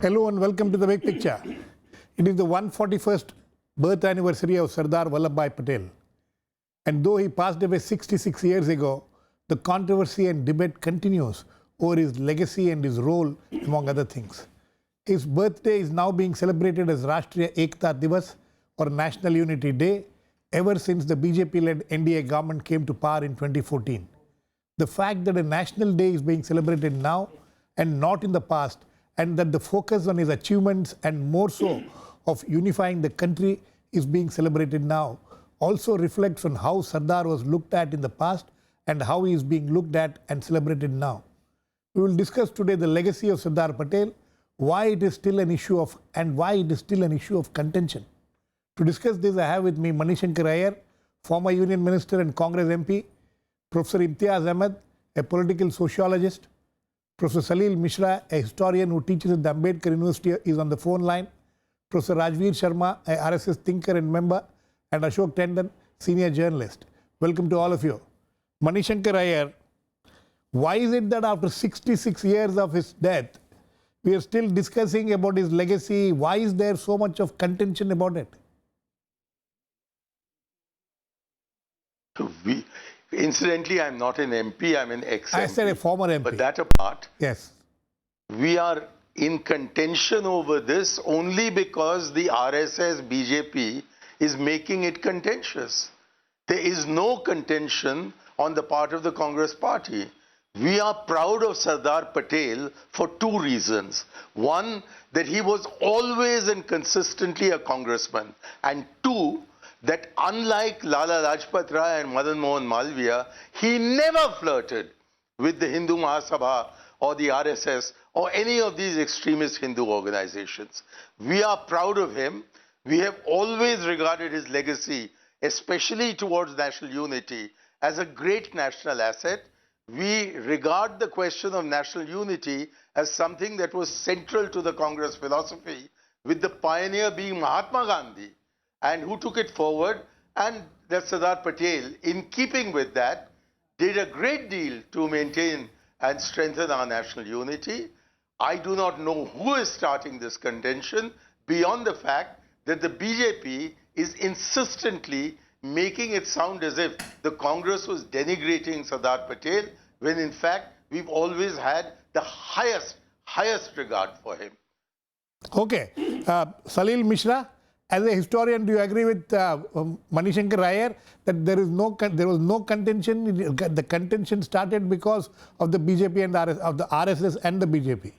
Hello and welcome to The Big Picture. It is the 141st birth anniversary of Sardar Patel. And though he passed away 66 years ago, the controversy and debate continues over his legacy and his role, among other things. His birthday is now being celebrated as Rashtriya Ekta Divas, or National Unity Day, ever since the BJP-led NDA government came to power in 2014. The fact that a national day is being celebrated now and not in the past, and that the focus on his achievements and more so of unifying the country is being celebrated now, also reflects on how Sardar was looked at in the past and how he is being looked at and celebrated now. We will discuss today the legacy of Sardar Patel, why it is still an issue of contention. To discuss this, I have with me Shankar Aiyar, former Union Minister and Congress MP, Professor Imtiaz Ahmed, a political sociologist, Professor Salil Mishra, a historian who teaches at the Ambedkar University, is on the phone line, Professor Rajvir Sharma, a RSS thinker and member, and Ashok Tandon, senior journalist. Welcome to all of you. Shankar Aiyar, why is it that after 66 years of his death, we are still discussing about his legacy? Why is there so much of contention about it? Incidentally, I'm not an MP, I'm an ex-MP. I said a former MP. But that apart, yes, we are in contention over this only because the RSS BJP is making it contentious. There is no contention on the part of the Congress party. We are proud of Sardar Patel for two reasons. One, that he was always and consistently a congressman. And two, that unlike Lala Lajpat Rai and Madan Mohan Malviya, he never flirted with the Hindu Mahasabha or the RSS or any of these extremist Hindu organizations. We are proud of him. We have always regarded his legacy, especially towards national unity, as a great national asset. We regard the question of national unity as something that was central to the Congress philosophy, with the pioneer being Mahatma Gandhi, and who took it forward, and that Sardar Patel, in keeping with that, did a great deal to maintain and strengthen our national unity. I do not know who is starting this contention beyond the fact that the BJP is insistently making it sound as if the Congress was denigrating Sardar Patel, when in fact we've always had the highest regard for him. Okay. Salil Mishra, as a historian, do you agree with Shankar Aiyar that there was no contention? The contention started because of the BJP and of the RSS and the BJP.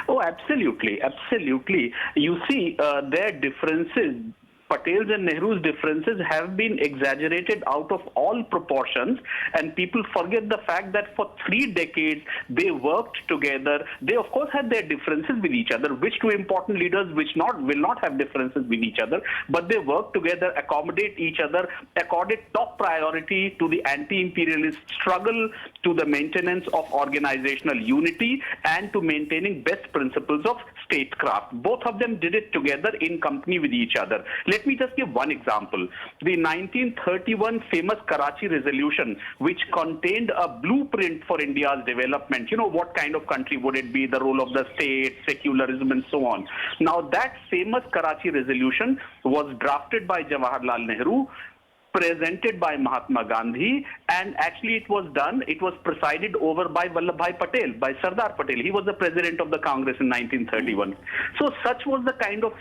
Oh, absolutely, absolutely. You see, their differences, Patel's and Nehru's differences, have been exaggerated out of all proportions, and people forget the fact that for 3 decades they worked together. They of course had their differences with each other, which two important leaders will not have differences with each other, but they worked together, accommodate each other, accorded top priority to the anti-imperialist struggle, to the maintenance of organizational unity, and to maintaining best principles of statecraft. Both of them did it together in company with each other. Let me just give one example. The 1931 famous Karachi resolution, which contained a blueprint for India's development. You know, what kind of country would it be, the role of the state, secularism, and so on. Now, that famous Karachi resolution was drafted by Jawaharlal Nehru, presented by Mahatma Gandhi, and actually it was presided over by Vallabhbhai Patel, by Sardar Patel. He was the president of the Congress in 1931. So such was the kind of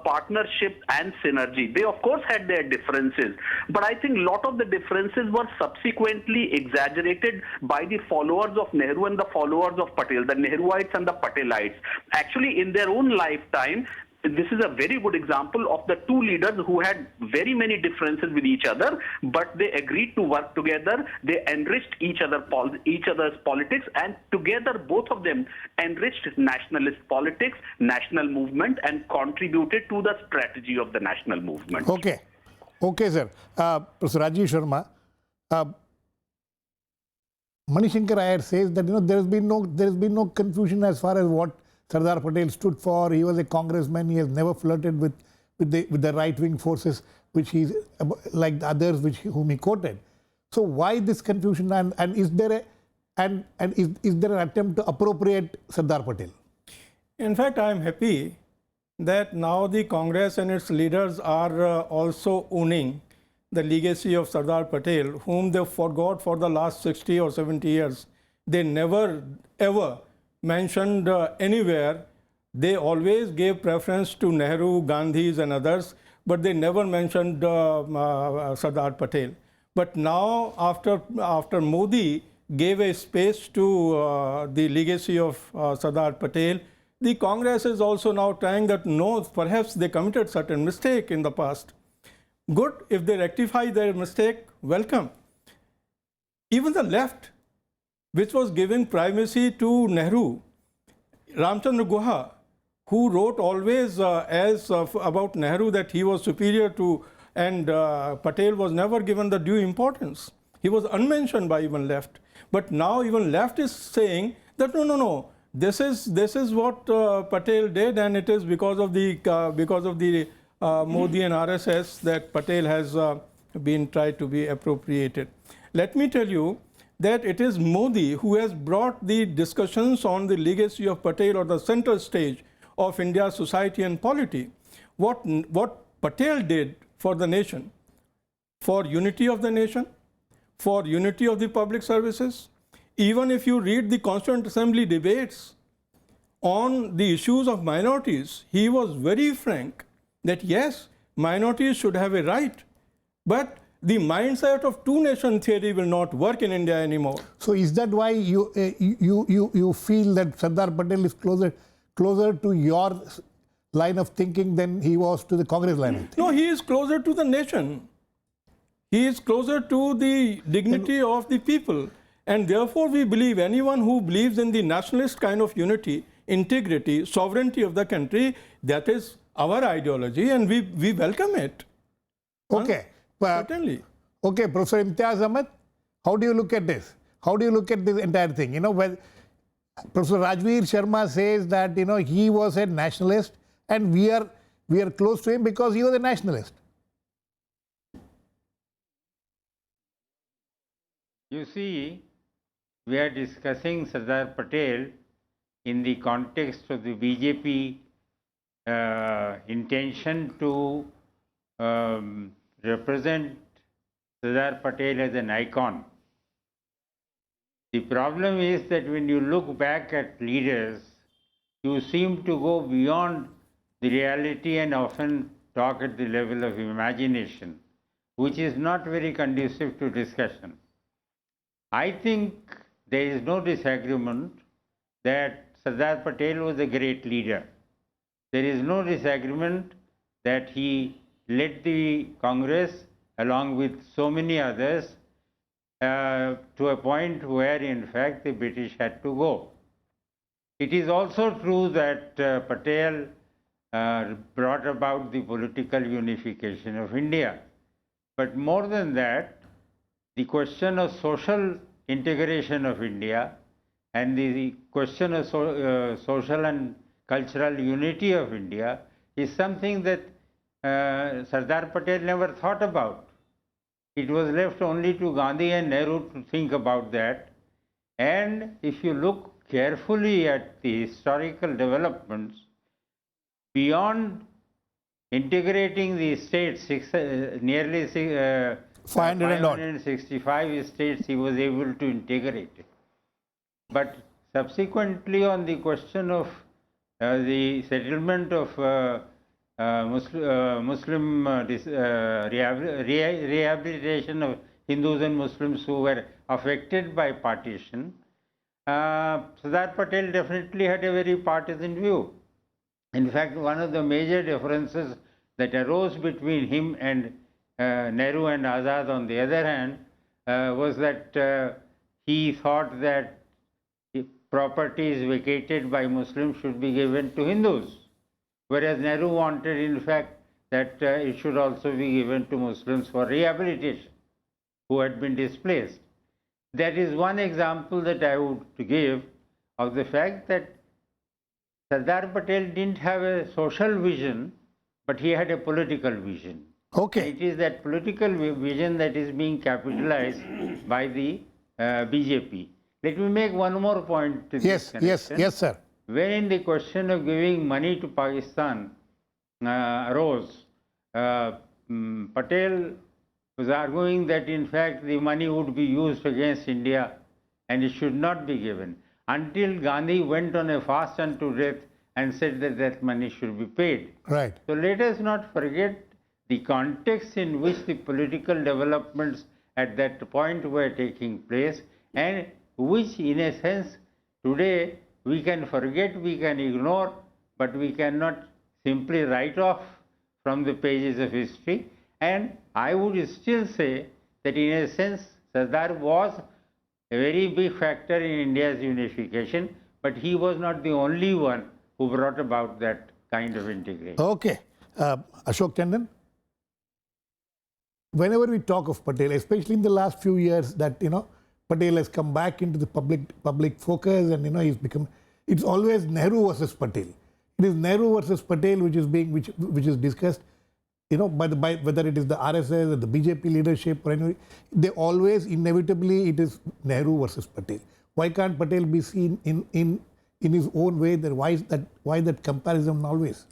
partnership and synergy. They of course had their differences, but I think a lot of the differences were subsequently exaggerated by the followers of Nehru and the followers of Patel, the Nehruites and the Patelites. Actually, in their own lifetime, this is a very good example of the two leaders who had very many differences with each other, but they agreed to work together. They enriched each other's politics, and together both of them enriched nationalist politics, national movement, and contributed to the strategy of the national movement. Okay. Okay, sir. Professor Rajvir Sharma, Shankar Aiyar says that there has been no confusion as far as what Sardar Patel stood for. He was a congressman. He has never flirted with the right-wing forces, which he's like the others whom he quoted. So why this confusion? And is there And is there an attempt to appropriate Sardar Patel? In fact, I am happy that now the Congress and its leaders are also owning the legacy of Sardar Patel, whom they forgot for the last 60 or 70 years. They never ever mentioned anywhere. They always gave preference to Nehru, Gandhis and others, but they never mentioned Sardar Patel. But now, after Modi gave a space to the legacy of Sardar Patel, the Congress is also now trying that no, perhaps they committed certain mistake in the past. Good, if they rectify their mistake, welcome. Even the left, which was giving primacy to Nehru, Ramchandra Guha, who wrote always about Nehru that he was superior to, and Patel was never given the due importance. He was unmentioned by even left. But now even left is saying that no, this is what Patel did, and it is because of the Modi and RSS that Patel has been tried to be appropriated. Let me tell you that it is Modi who has brought the discussions on the legacy of Patel or the center stage of India's society and polity. What Patel did for the nation, for unity of the nation, for unity of the public services. Even if you read the Constituent Assembly debates on the issues of minorities, he was very frank that yes, minorities should have a right, but the mindset of two-nation theory will not work in India anymore. So is that why you feel that Sardar Patel is closer to your line of thinking than he was to the Congress line of thinking? No, he is closer to the nation. He is closer to the dignity of the people. And therefore, we believe anyone who believes in the nationalist kind of unity, integrity, sovereignty of the country, that is our ideology, and we welcome it. Okay. Certainly. Okay, Professor Imtiaz Ahmed, how do you look at this? How do you look at this entire thing? You know, when Professor Rajvir Sharma says that, you know, he was a nationalist and we are close to him because he was a nationalist. You see, we are discussing Sardar Patel in the context of the BJP intention to represent Sardar Patel as an icon. The problem is that when you look back at leaders, you seem to go beyond the reality and often talk at the level of imagination, which is not very conducive to discussion. I think there is no disagreement that Sardar Patel was a great leader. There is no disagreement that he led the Congress along with so many others to a point where in fact the British had to go. It is also true that Patel brought about the political unification of India. But more than that, the question of social integration of India and the question of social and cultural unity of India is something that Sardar Patel never thought about. It was left only to Gandhi and Nehru to think about that. And if you look carefully at the historical developments, beyond integrating the states, nearly 565 states he was able to integrate. But subsequently on the question of the settlement of Muslim rehabilitation of Hindus and Muslims who were affected by partition, Sardar Patel definitely had a very partisan view. In fact, one of the major differences that arose between him and Nehru and Azad on the other hand was that he thought that properties vacated by Muslims should be given to Hindus, whereas Nehru wanted in fact that it should also be given to Muslims for rehabilitation who had been displaced. That is one example that I would give of the fact that Sardar Patel didn't have a social vision, but he had a political vision. Okay. It is that political vision that is being capitalized by the BJP. Let me make one more point to this connection. Yes, sir. When the question of giving money to Pakistan arose, Patel was arguing that in fact the money would be used against India and it should not be given, until Gandhi went on a fast unto death and said that that money should be paid. Right. So let us not forget the context in which the political developments at that point were taking place, and which in a sense today we can forget, we can ignore, but we cannot simply write off from the pages of history. And I would still say that in a sense Sardar was a very big factor in India's unification, but he was not the only one who brought about that kind of integration. Okay. Ashok Tandon, whenever we talk of Patel, especially in the last few years that, Patel has come back into the public focus and, he's become, it's always Nehru versus Patel. It is Nehru versus Patel which is discussed, by whether it is the RSS or the BJP leadership or anyway, they always inevitably it is Nehru versus Patel. Why can't Patel be seen in his own way? Then why that comparison always?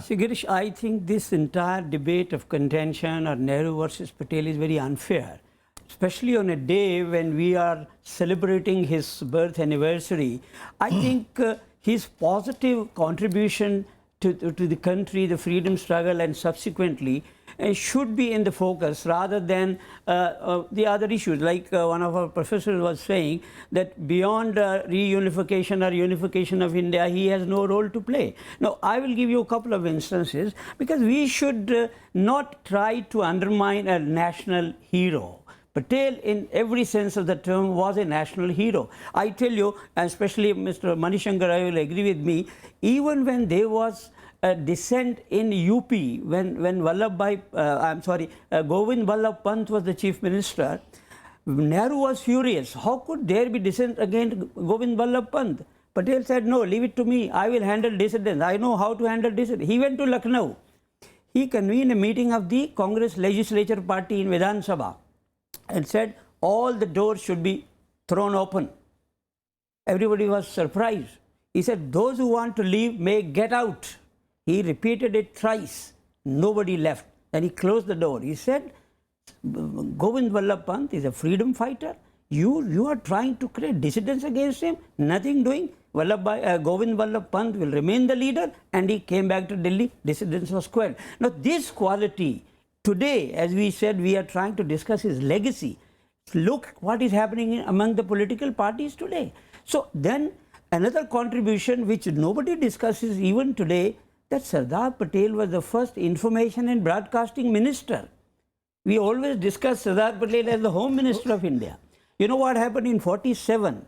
See, Girish, I think this entire debate of contention or Nehru versus Patel is very unfair, especially on a day when we are celebrating his birth anniversary. I think his positive contribution to the country, the freedom struggle, and subsequently should be in the focus rather than the other issues. Like one of our professors was saying that beyond reunification or unification of India, he has no role to play. Now, I will give you a couple of instances because we should not try to undermine a national hero. Patel, in every sense of the term, was a national hero. I tell you, especially Mr. Shankar, will agree with me, even when there was a dissent in UP, when Govind Vallabh Pant was the chief minister, Nehru was furious. How could there be dissent against Govind Vallabh Pant? Patel said, no, leave it to me. I will handle dissidents. I know how to handle dissidents. He went to Lucknow. He convened a meeting of the Congress legislature party in Vidhan Sabha and said all the doors should be thrown open. Everybody was surprised. He said, those who want to leave may get out. He repeated it thrice. Nobody left. Then he closed the door. He said, Govind Vallabh Pant is a freedom fighter. You are trying to create dissidents against him. Nothing doing. Govind Vallabh Pant will remain the leader. And he came back to Delhi. Dissidents were squared. Now this quality, today, as we said, we are trying to discuss his legacy. Look what is happening among the political parties today. So then another contribution which nobody discusses even today, that Sardar Patel was the first information and broadcasting minister. We always discuss Sardar Patel as the Home Minister of India. You know what happened in 47?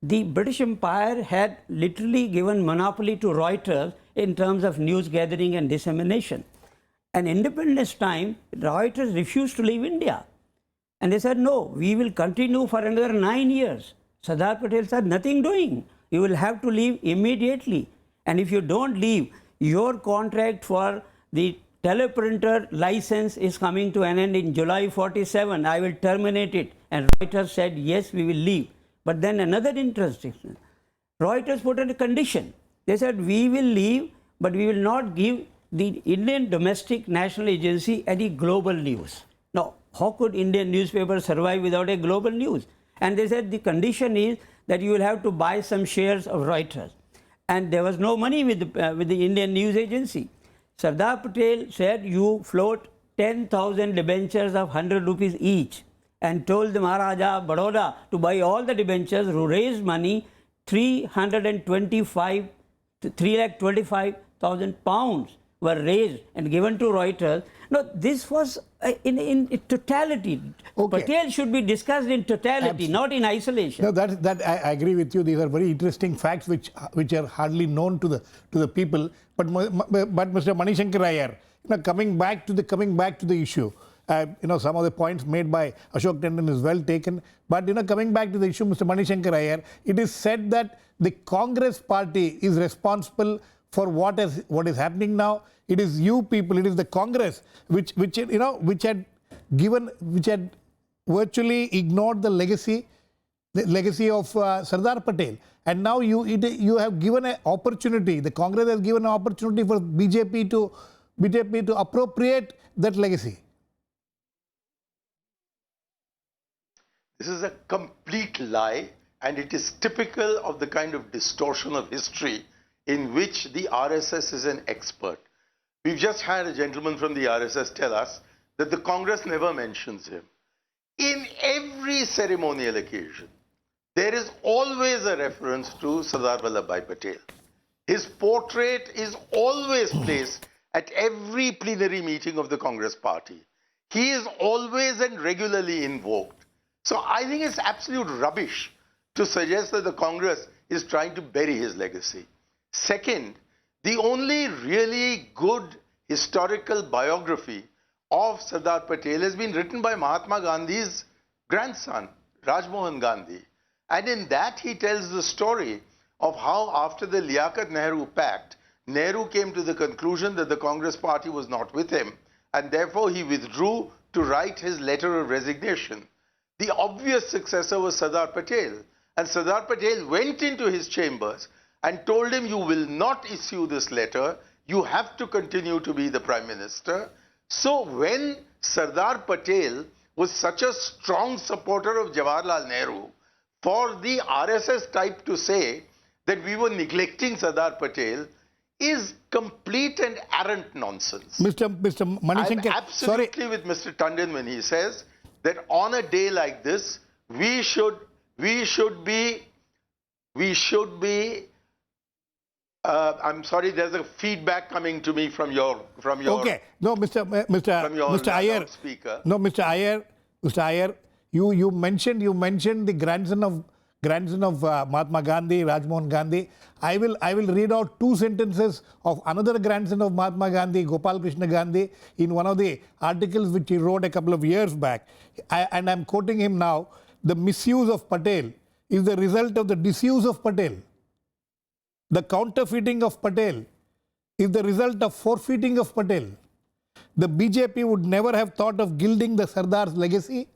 The British Empire had literally given monopoly to Reuters in terms of news gathering and dissemination. And independence time, Reuters refused to leave India. And they said, no, we will continue for another 9 years. Sardar Patel said, nothing doing. You will have to leave immediately. And if you don't leave, your contract for the teleprinter license is coming to an end in July 47. I will terminate it. And Reuters said, yes, we will leave. But then another interesting thing. Reuters put in a condition. They said, we will leave, but we will not give the Indian domestic national agency any global news. Now, how could Indian newspapers survive without a global news? And they said the condition is that you will have to buy some shares of Reuters. And there was no money with the Indian news agency. Sardar Patel said, you float 10,000 debentures of 100 rupees each, and told the Maharaja Baroda to buy all the debentures, who raised money, 325,000 pounds were raised and given to Reuters. Now, this was in totality. Okay. Patel should be discussed in totality, not in isolation. No, that I agree with you. These are very interesting facts which are hardly known to the people. But Mr. Shankar Aiyar, coming back to the issue, some of the points made by Ashok Tandon is well taken. But coming back to the issue, Mr. Shankar Aiyar, it is said that the Congress party is responsible for what is happening now. It is you people, it is the Congress which had virtually ignored the legacy the legacy of Sardar Patel. And now you have given an opportunity, the Congress has given an opportunity for BJP to appropriate that legacy. This is a complete lie, and it is typical of the kind of distortion of history in which the RSS is an expert. We've just had a gentleman from the RSS tell us that the Congress never mentions him. In every ceremonial occasion, there is always a reference to Sardar Vallabhbhai Patel. His portrait is always placed at every plenary meeting of the Congress party. He is always and regularly invoked. So I think it's absolute rubbish to suggest that the Congress is trying to bury his legacy. Second, the only really good historical biography of Sardar Patel has been written by Mahatma Gandhi's grandson, Rajmohan Gandhi. And in that he tells the story of how after the Liaquat-Nehru Pact, Nehru came to the conclusion that the Congress party was not with him, and therefore he withdrew to write his letter of resignation. The obvious successor was Sardar Patel, and Sardar Patel went into his chambers and told him, you will not issue this letter, you have to continue to be the Prime Minister. So when Sardar Patel was such a strong supporter of Jawaharlal Nehru, for the RSS type to say that we were neglecting Sardar Patel is complete and arrant nonsense. Mr. Manishankar, I'm absolutely with Mr. Tandon when he says that on a day like this, we should be I'm sorry, there's a feedback coming to me from your okay. No, Mr. Aiyar. Speaker. No, Mr. Aiyar, you mentioned the grandson of Mahatma Gandhi, Rajmohan Gandhi. I will read out two sentences of another grandson of Mahatma Gandhi, Gopal Krishna Gandhi, in one of the articles which he wrote a couple of years back. And I'm quoting him now. The misuse of Patel is the result of the disuse of Patel. The counterfeiting of Patel is the result of forfeiting of Patel. The BJP would never have thought of gilding the Sardar's legacy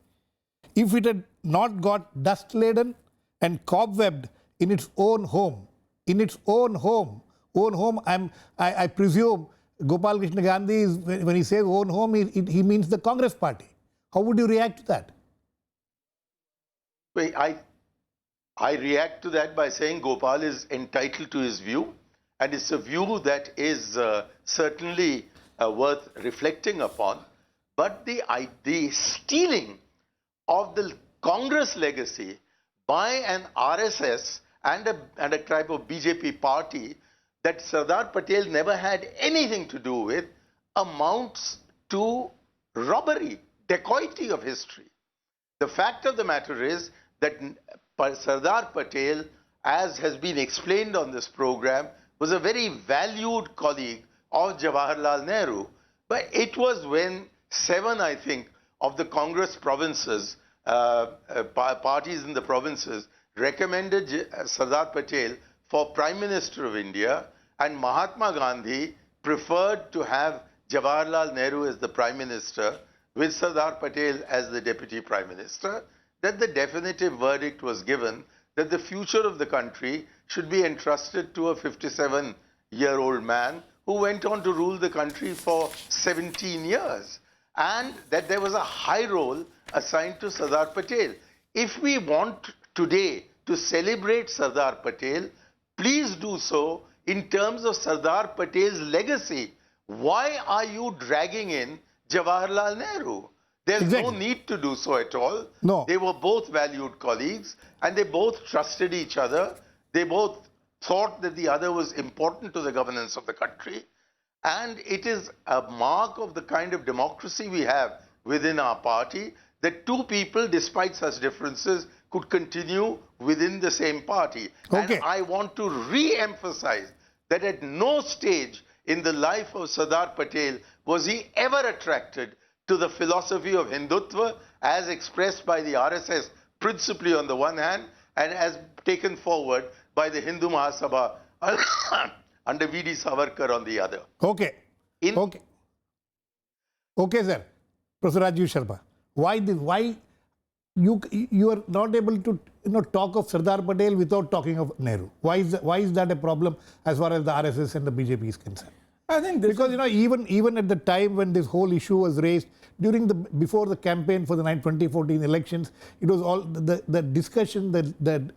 if it had not got dust-laden and cobwebbed in its own home. In its own home. Own home, I presume Gopal Krishna Gandhi, is, when he says own home, he means the Congress party. How would you react to that? Wait, I react to that by saying Gopal is entitled to his view, and it's a view that is certainly worth reflecting upon. But the stealing of the Congress legacy by an RSS and a type of BJP party that Sardar Patel never had anything to do with amounts to robbery, dacoity of history. The fact of the matter is that Sardar Patel, as has been explained on this program, was a very valued colleague of Jawaharlal Nehru. But it was when 7, I think, of the Congress provinces, parties in the provinces, recommended Sardar Patel for Prime Minister of India, and Mahatma Gandhi preferred to have Jawaharlal Nehru as the Prime Minister with Sardar Patel as the Deputy Prime Minister, that the definitive verdict was given that the future of the country should be entrusted to a 57-year-old man who went on to rule the country for 17 years, and that there was a high role assigned to Sardar Patel. If we want today to celebrate Sardar Patel, please do so in terms of Sardar Patel's legacy. Why are you dragging in Jawaharlal Nehru? There's no need to do so at all. No. They were both valued colleagues, and they both trusted each other. They both thought that the other was important to the governance of the country. And it is a mark of the kind of democracy we have within our party that two people, despite such differences, could continue within the same party. Okay. And I want to re-emphasize that at no stage in the life of Sardar Patel was he ever attracted to the philosophy of Hindutva as expressed by the RSS principally on the one hand and as taken forward by the Hindu Mahasabha under V.D. Savarkar on the other. Okay. Okay, sir. Professor Rajvir Sharma, why you are not able to talk of Sardar Patel without talking of Nehru? Why is that a problem as far as the RSS and the BJP is concerned? I think this Because even at the time when this whole issue was raised before the campaign for the 2014 elections, it was all the discussion, the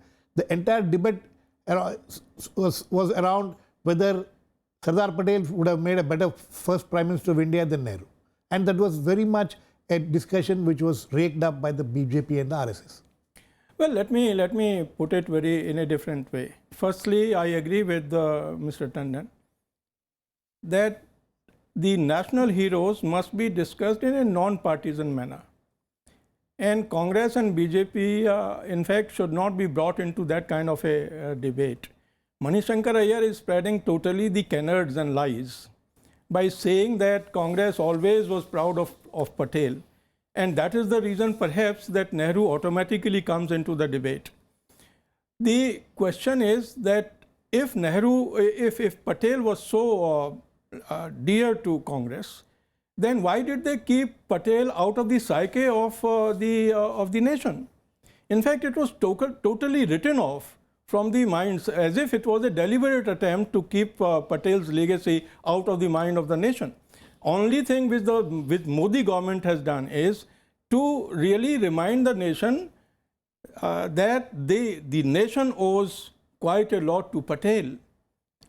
entire debate was around whether Sardar Patel would have made a better first Prime Minister of India than Nehru, and that was very much a discussion which was raked up by the BJP and the RSS. Well, let me put it in a different way. Firstly, I agree with Mr. Tandon that the national heroes must be discussed in a non-partisan manner. And Congress and BJP, in fact, should not be brought into that kind of a debate. Shankar Aiyar is spreading totally the canards and lies by saying that Congress always was proud of Patel. And that is the reason, perhaps, that Nehru automatically comes into the debate. The question is that if Patel was so dear to Congress, then why did they keep Patel out of the psyche of the nation? In fact, it was totally written off from the minds, as if it was a deliberate attempt to keep Patel's legacy out of the mind of the nation. Only thing which Modi government has done is to really remind the nation that the nation owes quite a lot to Patel.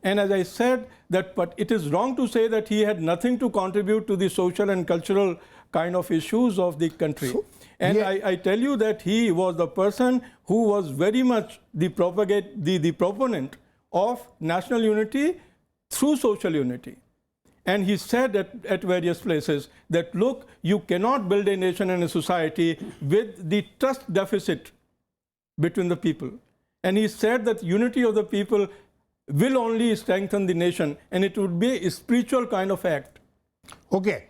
And as I said, but it is wrong to say that he had nothing to contribute to the social and cultural kind of issues of the country. I tell you that he was the person who was very much the proponent of national unity through social unity. And he said at various places that, look, you cannot build a nation and a society with the trust deficit between the people. And he said that unity of the people will only strengthen the nation, and it would be a spiritual kind of act. Okay.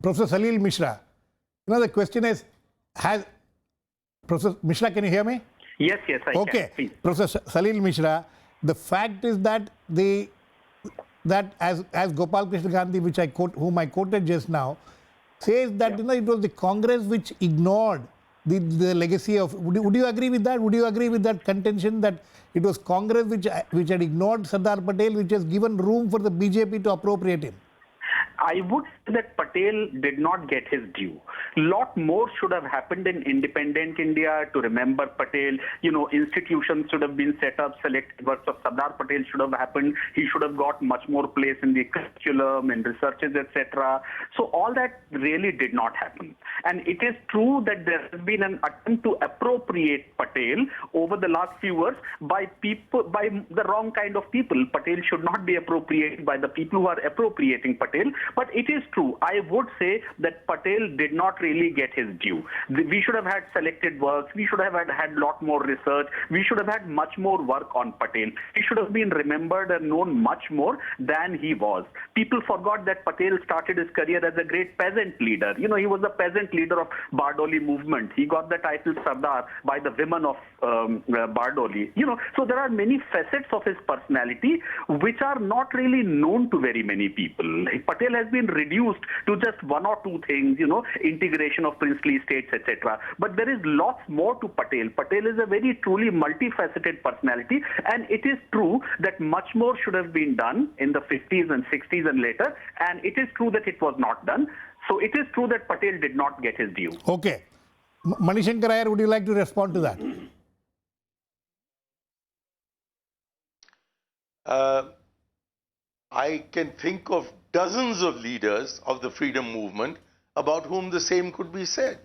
Professor Salil Mishra, the question is, Professor Mishra, can you hear me? Yes, I can. Okay. Professor Salil Mishra, the fact is that as Gopal Krishna Gandhi, whom I quoted just now, says that it was the Congress which ignored the legacy of. Would you agree with that? Would you agree with that contention that it was Congress which had ignored Sardar Patel, which has given room for the BJP to appropriate him? I would say that Patel did not get his due. Lot more should have happened in independent India to remember Patel. Institutions should have been set up, selected works of Sardar Patel should have happened. He should have got much more place in the curriculum, in researches, etc. So all that really did not happen. And it is true that there has been an attempt to appropriate Patel over the last few years by the wrong kind of people. Patel should not be appropriated by the people who are appropriating Patel. But it is true. I would say that Patel did not really get his due. We should have had selected works. We should have had a lot more research. We should have had much more work on Patel. He should have been remembered and known much more than he was. People forgot that Patel started his career as a great peasant leader. He was the peasant leader of Bardoli movement. He got the title Sardar by the women of Bardoli. So there are many facets of his personality which are not really known to very many people. Patel has been reduced to just one or two things, integration of princely states, etc. But there is lots more to Patel. Patel is a very truly multifaceted personality, and it is true that much more should have been done in the 50s and 60s and later, and it is true that it was not done. So it is true that Patel did not get his due. Okay. Shankar Aiyar, would you like to respond to that? I can think of dozens of leaders of the freedom movement about whom the same could be said.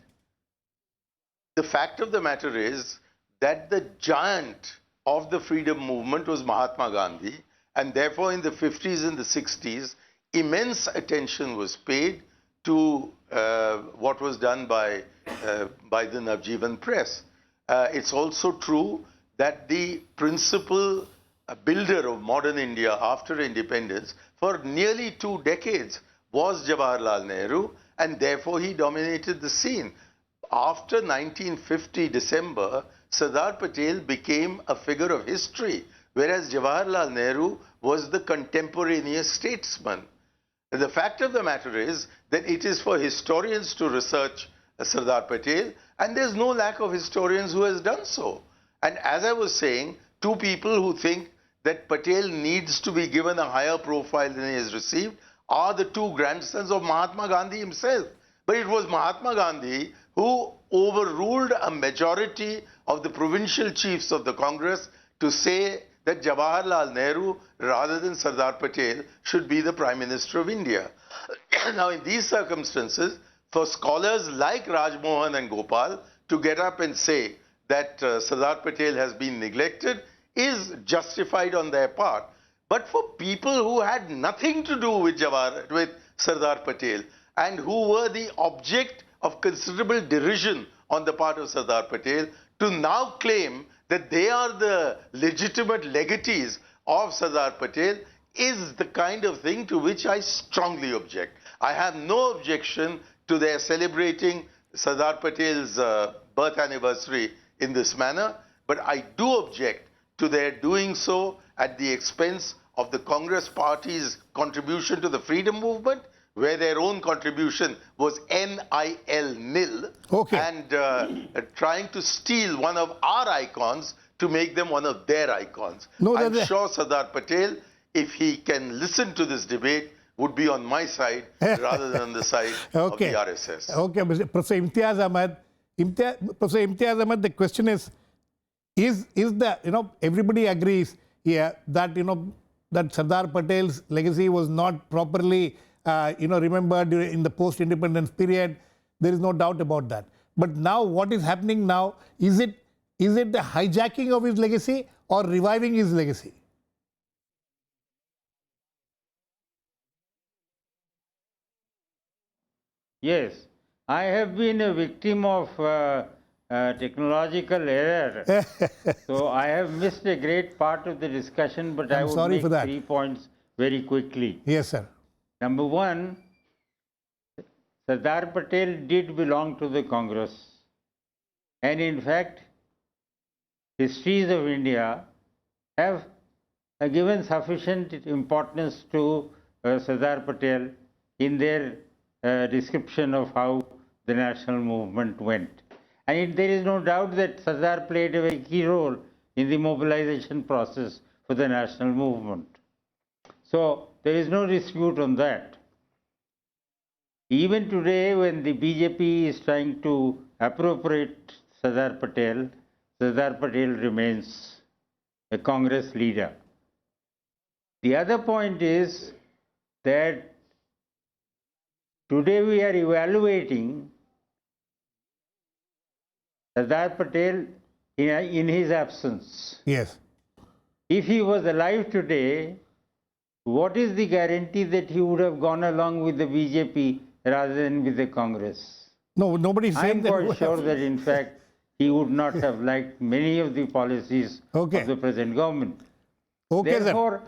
The fact of the matter is that the giant of the freedom movement was Mahatma Gandhi, and therefore in the 50s and the 60s, immense attention was paid to what was done by the Navjivan Press. It's also true that the principal builder of modern India after independence for nearly 2 decades was Jawaharlal Nehru, and therefore he dominated the scene. After 1950 December, Sardar Patel became a figure of history, whereas Jawaharlal Nehru was the contemporaneous statesman. The fact of the matter is that it is for historians to research Sardar Patel, and there's no lack of historians who has done so. And as I was saying, two people who think that Patel needs to be given a higher profile than he has received are the two grandsons of Mahatma Gandhi himself. But it was Mahatma Gandhi who overruled a majority of the provincial chiefs of the Congress to say that Jawaharlal Nehru, rather than Sardar Patel, should be the Prime Minister of India. Now, in these circumstances, for scholars like Rajmohan and Gopal to get up and say that Sardar Patel has been neglected is justified on their part. But for people who had nothing to do with Sardar Patel and who were the object of considerable derision on the part of Sardar Patel, to now claim that they are the legitimate legatees of Sardar Patel is the kind of thing to which I strongly object. I have no objection to their celebrating Sardar Patel's birth anniversary in this manner, but I do object to their doing so at the expense of the Congress party's contribution to the freedom movement, where their own contribution was NIL nil, and trying to steal one of our icons to make them one of their icons. No, I'm sure Sardar Patel, if he can listen to this debate, would be on my side rather than on the side of the RSS. Okay, Professor Imtiaz Ahmed. Professor Imtiaz Ahmed, the question is the, everybody agrees here that, that Sardar Patel's legacy was not properly, remembered in the post-independence period. There is no doubt about that. But now what is happening now, is it the hijacking of his legacy or reviving his legacy? Yes, I have been a victim of technological error. So I have missed a great part of the discussion, but I would make 3 points very quickly. Yes, sir. Number one, Sardar Patel did belong to the Congress. And in fact, histories of India have given sufficient importance to Sardar Patel in their description of how the national movement went. And there is no doubt that Sardar played a very key role in the mobilization process for the national movement. So there is no dispute on that. Even today, when the BJP is trying to appropriate Sardar Patel remains a Congress leader. The other point is that today we are evaluating Sardar Patel in his absence. Yes. If he was alive today, what is the guarantee that he would have gone along with the BJP rather than with the Congress? No, nobody is saying that. I'm quite sure that in fact he would not have liked many of the policies of the present government. Therefore,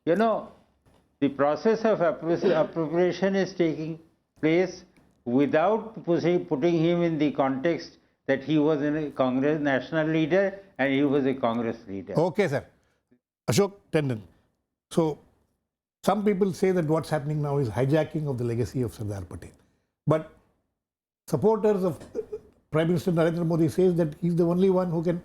the process of appropriation is taking place without putting him in the context that he was a Congress national leader and he was a Congress leader. Okay, sir. Ashok, Tandon. So, some people say that what's happening now is hijacking of the legacy of Sardar Patel. But supporters of Prime Minister Narendra Modi says that he's the only one who can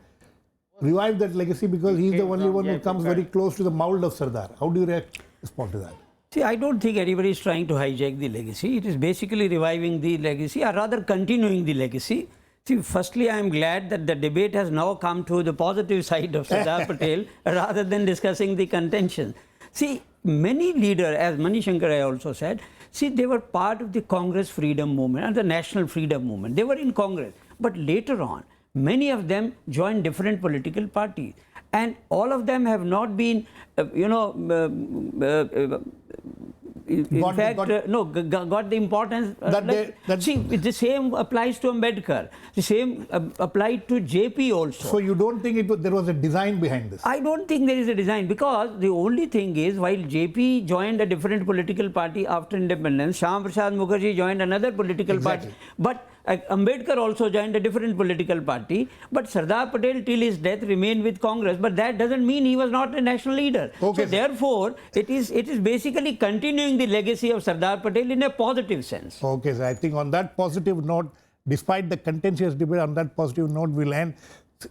revive that legacy because he's the only one who comes very close to the mold of Sardar. How do you respond to that? See, I don't think anybody is trying to hijack the legacy. It is basically reviving the legacy or rather continuing the legacy. See, firstly, I am glad that the debate has now come to the positive side of Sardar Patel rather than discussing the contention. See, many leaders, as Mani Shankar also said, see, they were part of the Congress freedom movement and the national freedom movement. They were in Congress. But later on, many of them joined different political parties. And all of them have not been, got the importance. See, the same applies to Ambedkar. The same applied to JP also. So you don't think there was a design behind this? I don't think there is a design because the only thing is while JP joined a different political party after independence, Shyam Prasad Mukherjee joined another political party. But Ambedkar also joined a different political party. But Sardar Patel till his death remained with Congress. But that doesn't mean he was not a national leader. Okay, so therefore, it is basically continuing the legacy of Sardar Patel in a positive sense. Okay, so I think on that positive note, despite the contentious debate, on that positive note, we'll end.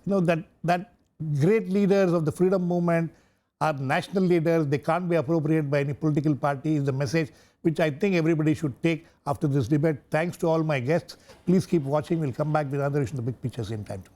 That great leaders of the freedom movement are national leaders. They can't be appropriated by any political party is the message which I think everybody should take after this debate. Thanks to all my guests. Please keep watching. We'll come back with another issue in the big picture same time tomorrow.